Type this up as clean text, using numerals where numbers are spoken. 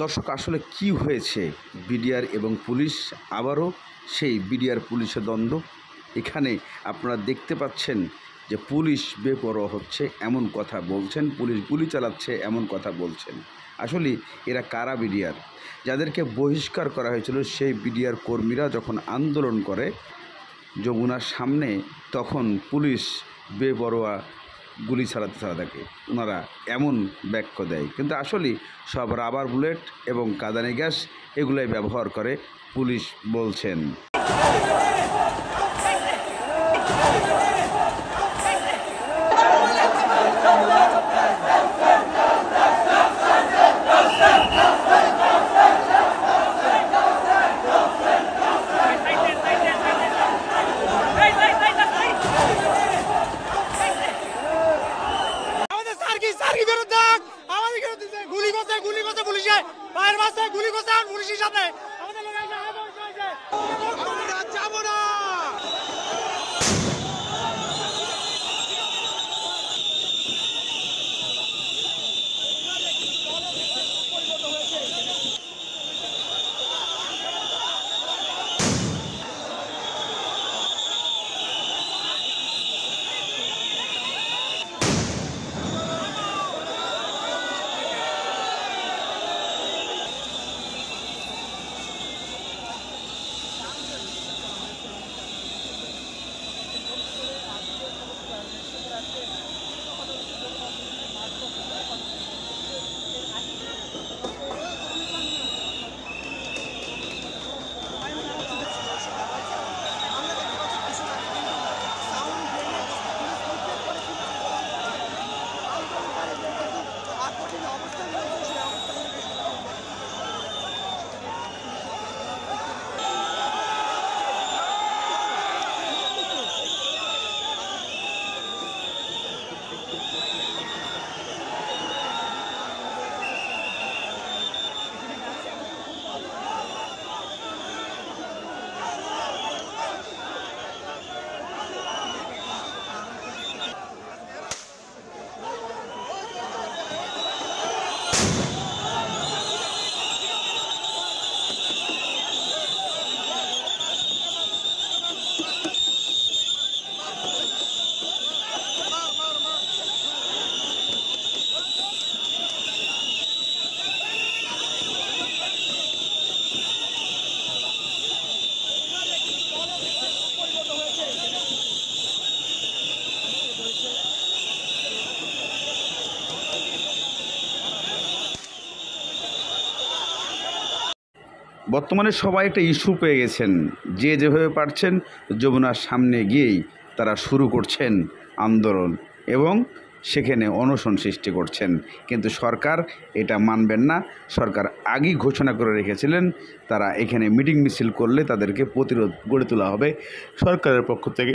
দর্শক, আসলে কি হয়েছে? বিডিআর এবং পুলিশ, আবারও সেই বিডিআর পুলিশের দ্বন্দ্ব। এখানে আপনারা দেখতে পাচ্ছেন যে পুলিশ বেপরোয়া হচ্ছে এমন কথা বলছেন, পুলিশ গুলি চালাচ্ছে এমন কথা বলছেন। আসলে এরা কারা? বিডিআর যাদেরকে বহিষ্কার করা হয়েছিল, সেই বিডিআর কর্মীরা যখন আন্দোলন করে যমুনার সামনে, তখন পুলিশ বেপরোয়া গুলি চালাতে থাকে। ওনারা এমন বাক্য দেয়, কিন্তু আসলে সব রাবার বুলেট এবং কাঁদানি গ্যাস এগুলাই ব্যবহার করে পুলিশ বলছেন। গুলি করছে পুলিশে, পায়ের মাঝে গুলি করছে পুলিশের সাথে আমাদের লোক যাবো না। বর্তমানে সবাই একটা ইস্যু পেয়ে গেছেন, যে যেভাবে পারছেন যমুনার সামনে গিয়েই তারা শুরু করছেন আন্দোলন এবং সেখানে অনশন সৃষ্টি করছেন। কিন্তু সরকার এটা মানবেন না। সরকার আগেই ঘোষণা করে রেখেছিলেন তারা এখানে মিটিং মিছিল করলে তাদেরকে প্রতিরোধ গড়ে তোলা হবে সরকারের পক্ষ থেকে।